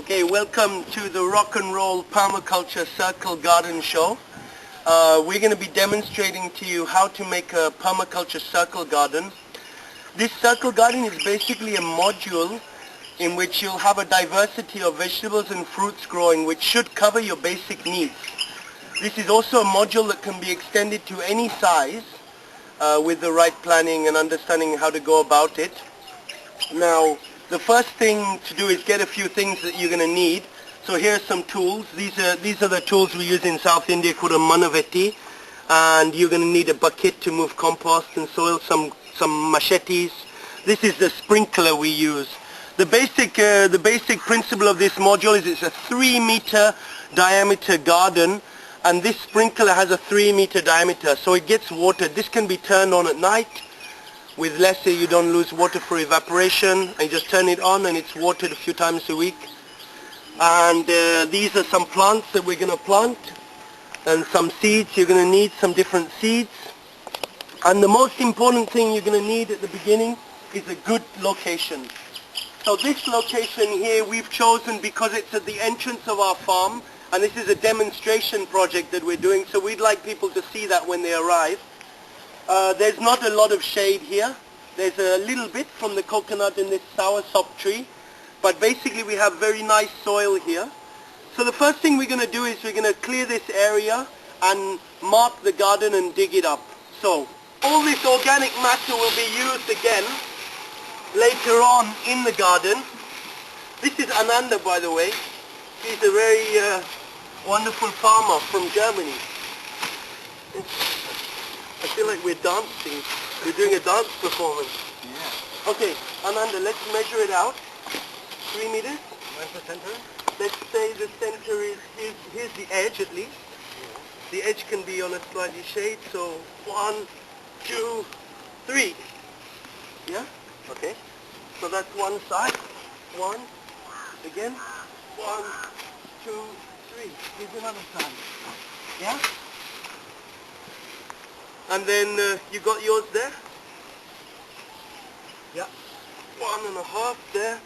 Okay, welcome to the Rock and Roll Permaculture CircleGarden show. We're going to be demonstrating to you how to make a permaculture circle garden. This circle garden is basically a module in which you'll have a diversity of vegetables and fruits growing, which should cover your basic needs. This is also a module that can be extended to any size with the right planning and understanding how to go about it. Now, the first thing to do is get a few things that you're going to need. So here's some tools. These are the tools we use in South India called a manavetti. And you're going to need a bucket to move compost and soil, some machetes. This is the sprinkler we use. The basic principle of this module is it's a 3-meter diameter garden, and this sprinkler has a 3-meter diameter, so it gets watered. This can be turned on at night. With less, you don't lose water for evaporation, and you just turn it on and it's watered a few times a week. And these are some plants that we're going to plant, and some seeds. You're going to need some different seeds. And the most important thing you're going to need at the beginning is a good location. So this location here we've chosen because it's at the entrance of our farm, and this is a demonstration project that we're doing, so we'd like people to see that when they arrive. There's not a lot of shade here. There's a little bit from the coconut and this soursop tree, but basically we have very nice soil here. So the first thing we're going to do is we're going to clear this area and mark the garden and dig it up. So all this organic matter will be used again later on in the garden. This is Ananda, by the way. He's a very wonderful farmer from Germany. I feel like we're dancing. We're doing a dance performance. Yeah. Okay, Ananda, let's measure it out. 3 meters. Where's the center? Let's say the center is, here's the edge at least. Yeah. The edge can be on a slightly shade, so 1, 2, 3. Yeah? Okay. So that's one side. 1, again. 1, 2, 3. Here's another side. Yeah? And then you got yours there? Yeah. 1.5 there.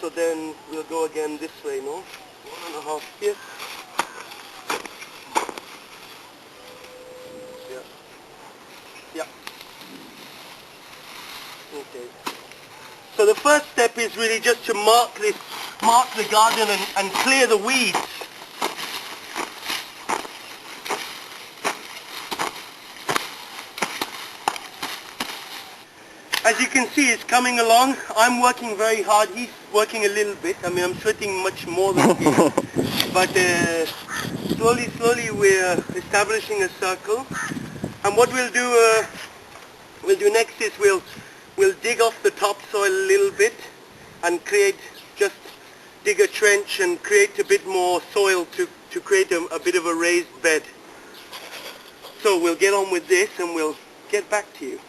So then we'll go again this way, no? 1.5 here. Yeah. Yeah. Okay. So the first step is really just to mark the garden and clear the weeds. As you can see, it's coming along. I'm working very hard. He's working a little bit. I mean, I'm sweating much more than he is. But slowly we're establishing a circle. And what we'll do next is we'll dig off the topsoil a little bit and dig a trench and create a bit more soil to create a bit of a raised bed. So we'll get on with this and we'll get back to you.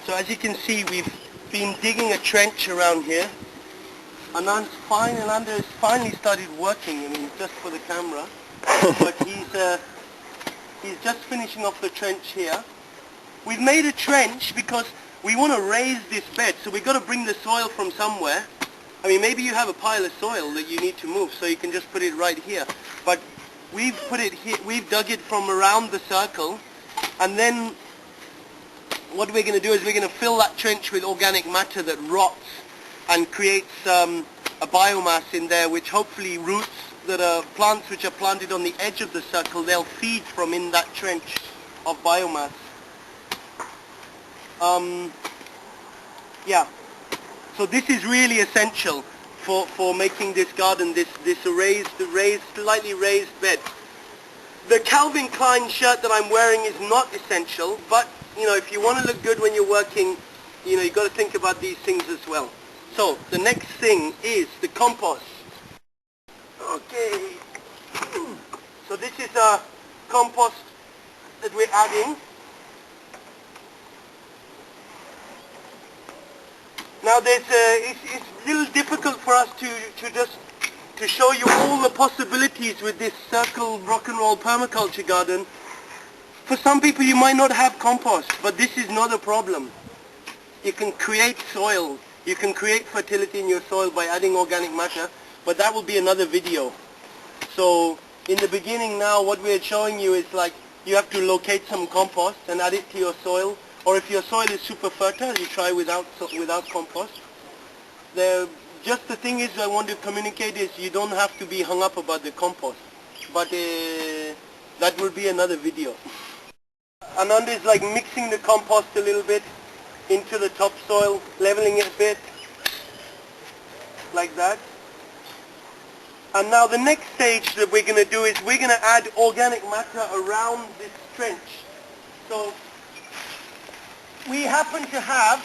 So as you can see, we've been digging a trench around here. Ananda has finally started working, I mean, just for the camera. But he's just finishing off the trench here. We've made a trench because we want to raise this bed, so we've got to bring the soil from somewhere. I mean, maybe you have a pile of soil that you need to move, so you can just put it right here. But we've put it here, we've dug it from around the circle, and then what we're going to do is we're going to fill that trench with organic matter that rots and creates a biomass in there, which hopefully roots that are plants which are planted on the edge of the circle, they'll feed from in that trench of biomass. Yeah, so this is really essential for making this garden, this slightly raised bed. The Calvin Klein shirt that I'm wearing is not essential, but you know, if you want to look good when you're working, you know, you've got to think about these things as well. So the next thing is the compost. Okay, so this is a compost that we're adding. Now it's a little difficult for us to show you all the possibilities with this circle rock and roll permaculture garden. For some people you might not have compost, but this is not a problem. You can create soil. You can create fertility in your soil by adding organic matter, but that will be another video. So in the beginning now, what we're showing you is like you have to locate some compost and add it to your soil, or if your soil is super fertile, you try without compost. Just the thing is I want to communicate is you don't have to be hung up about the compost, but that will be another video. Ananda is like mixing the compost a little bit into the topsoil, leveling it a bit, like that. And now the next stage that we're going to do is we're going to add organic matter around this trench. So we happen to have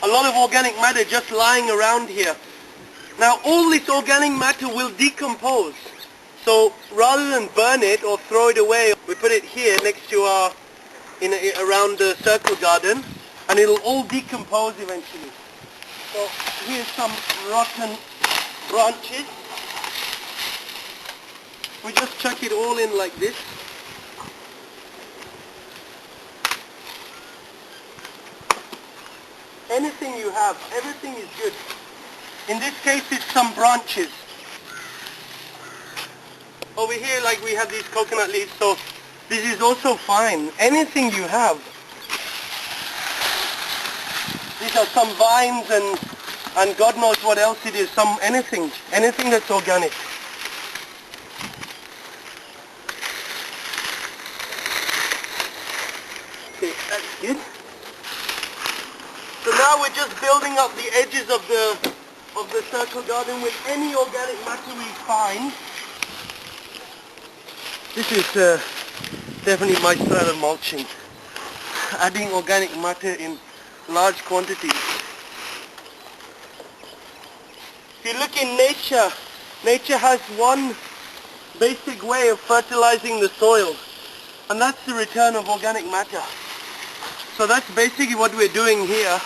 a lot of organic matter just lying around here. Now all this organic matter will decompose. So rather than burn it or throw it away, we put it here next to our, around the CircleGarden, and it'll all decompose eventually. So here's some rotten branches. We just chuck it all in like this. Anything you have, everything is good. In this case it's some branches. Over here like we have these coconut leaves, so this is also fine. Anything you have. These are some vines and God knows what else it is, anything that's organic. Okay, that's good. So now we're just building up the edges of the CircleGarden with any organic matter we find. This is definitely my style of mulching. Adding organic matter in large quantities. If you look in nature, nature has one basic way of fertilizing the soil, and that's the return of organic matter. So that's basically what we're doing here.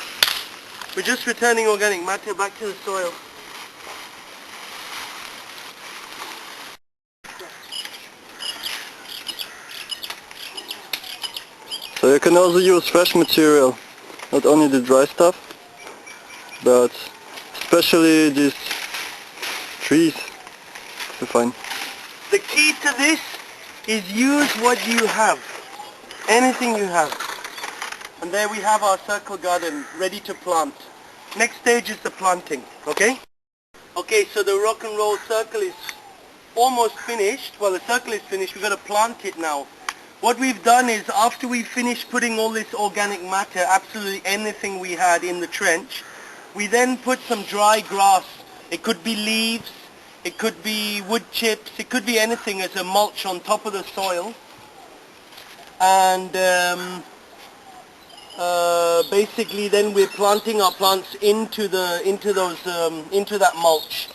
We're just returning organic matter back to the soil. So you can also use fresh material, not only the dry stuff, but especially these trees. You're fine. The key to this is use what you have, anything you have. And there we have our CircleGarden ready to plant. Next stage is the planting, okay? Okay, so the rock and roll circle is almost finished. Well, the circle is finished, we've got to plant it now. What we've done is after we finished putting all this organic matter, absolutely anything we had in the trench, we then put some dry grass. It could be leaves, it could be wood chips, it could be anything as a mulch on top of the soil. And basically then we're planting our plants into that mulch.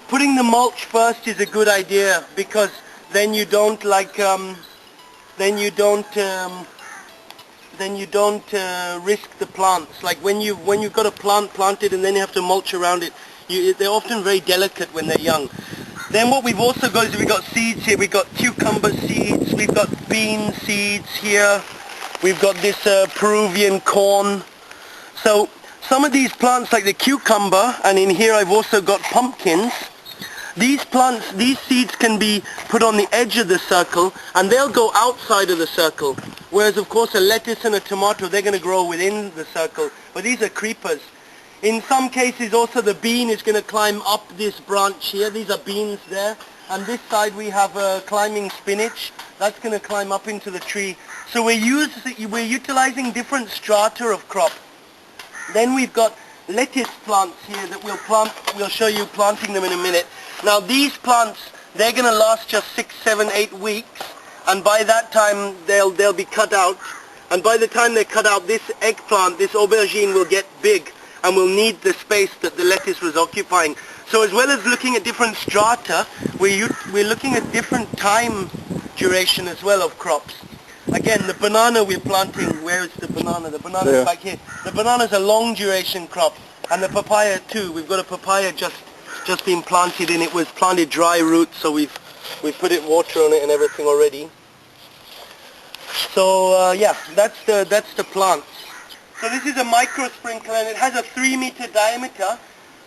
Putting the mulch first is a good idea, because then you don't risk the plants. Like when you've got a plant planted and then you have to mulch around it, they're often very delicate when they're young. Then what we've also got is we've got seeds here. We've got cucumber seeds, we've got bean seeds here, we've got this Peruvian corn. So some of these plants like the cucumber, and in here I've also got pumpkins. These plants, these seeds can be put on the edge of the circle and they'll go outside of the circle. Whereas of course a lettuce and a tomato, they're going to grow within the circle. But these are creepers. In some cases also the bean is going to climb up this branch here. These are beans there. And this side we have climbing spinach. That's going to climb up into the tree. So we're utilizing different strata of crop. Then we've got lettuce plants here that we'll show you planting them in a minute. Now these plants, they're going to last just 6, 7, 8 weeks, and by that time they'll be cut out, and by the time they're cut out, this eggplant, this aubergine will get big and will need the space that the lettuce was occupying. So as well as looking at different strata, we're looking at different time duration as well of crops. Again, the banana we're planting, where is the banana? The banana is back here. The banana is a long duration crop, and the papaya too. We've got a papaya just been planted in. It was planted dry root, so we've put it water on it and everything already. So yeah, that's the plants. So this is a micro sprinkler and it has a 3-meter diameter.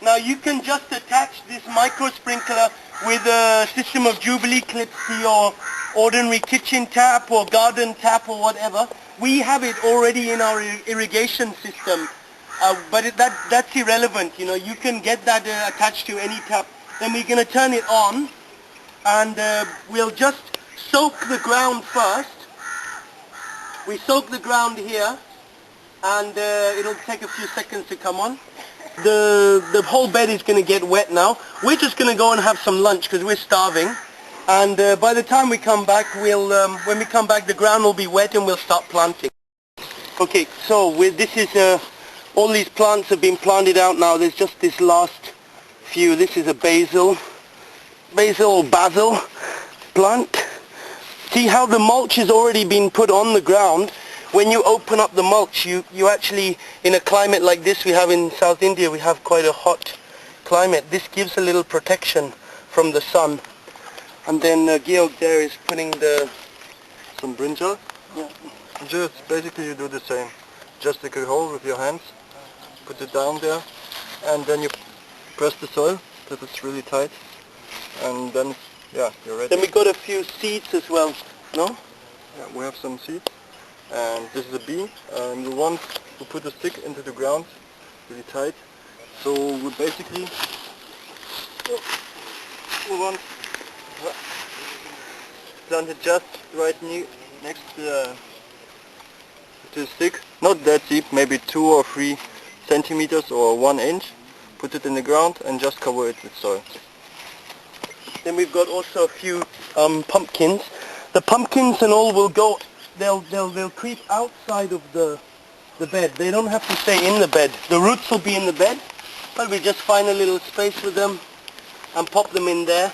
Now you can just attach this micro sprinkler with a system of Jubilee clips to your ordinary kitchen tap or garden tap or whatever. We have it already in our irrigation system, but that's irrelevant. You know, you can get that attached to any tap. Then we're going to turn it on, and we'll just soak the ground first. We soak the ground here, and it'll take a few seconds to come on. The whole bed is going to get wet now. We're just going to go and have some lunch because we're starving. And by the time we come back, when we come back, the ground will be wet and we'll start planting. Okay, so this is all these plants have been planted out now. There's just this last few. This is a basil plant. See how the mulch has already been put on the ground. When you open up the mulch, you actually, in a climate like this we have in South India, we have quite a hot climate. This gives a little protection from the sun. And then Georg there is putting some brinjal. Yeah. Just basically you do the same. Just dig a hole with your hands, put it down there, and then you press the soil that it's really tight, and then yeah, you're ready. Then we got a few seeds as well, no? Yeah, we have some seeds, and this is a bee. You want to put a stick into the ground, really tight. So we basically plant it just right next to the stick, not that deep, maybe 2 or 3 centimeters or 1 inch. Put it in the ground and just cover it with soil. Then we've got also a few pumpkins. The pumpkins and all will go. They'll creep outside of the bed. They don't have to stay in the bed. The roots will be in the bed, but we just find a little space with them and pop them in there.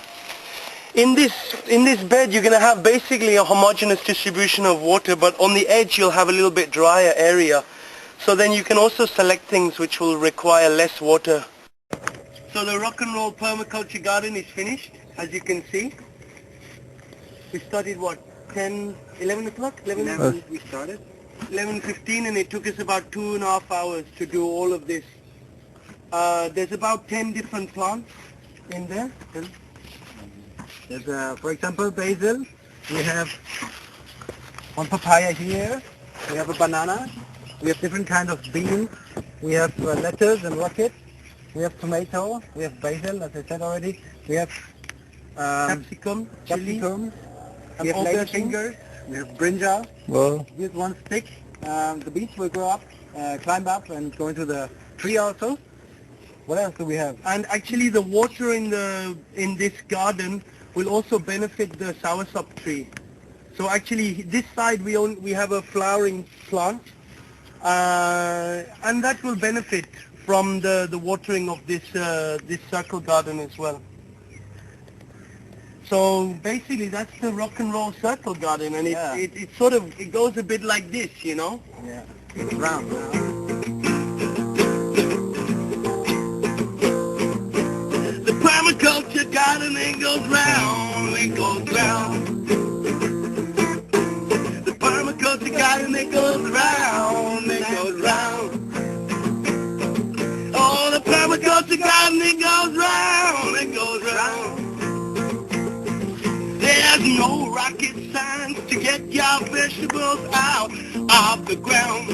In this bed you're going to have basically a homogeneous distribution of water, but on the edge you'll have a little bit drier area. So then you can also select things which will require less water. So the rock and roll permaculture garden is finished, as you can see. We started what, 11 o'clock? 11 we started. 11:15, and it took us about 2.5 hours to do all of this. There's about 10 different plants in there. There's, for example, basil. We have one papaya here. We have a banana. We have different kinds of beans. We have lettuce and rocket. We have tomato. We have basil, as I said already. We have Capsicum, chili, we have ladyfingers. We have brinjal. Well, Here's one stick. The beets will grow up, climb up, and go into the tree also. What else do we have? And actually the water in this garden will also benefit the soursop tree. So actually this side we have a flowering plant, and that will benefit from the watering of this circle garden as well. So basically that's the rock and roll circle garden, and it goes a bit like this, you know? Yeah, it's round now. The permaculture garden, it goes round, it goes round. The permaculture garden, it goes round, it goes round. Oh, the permaculture garden, it goes round, it goes round. There's no rocket science to get your vegetables out of the ground.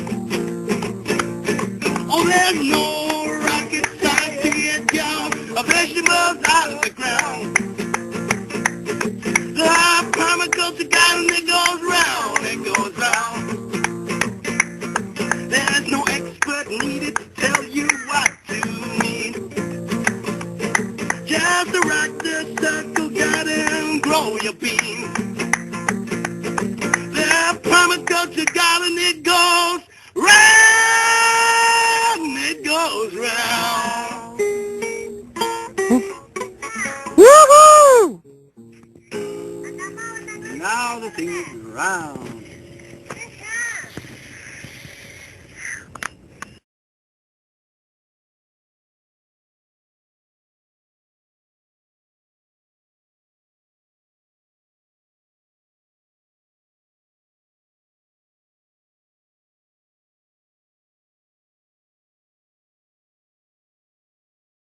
Oh, there's no rocket science to get your vegetables out of the ground. The permaculture garden, it goes round, it goes round. There's no expert needed to tell you what to need. Just rock the circle garden, grow your beans. The permaculture garden, it goes round, it goes round. Woohoo! Now the thing is round.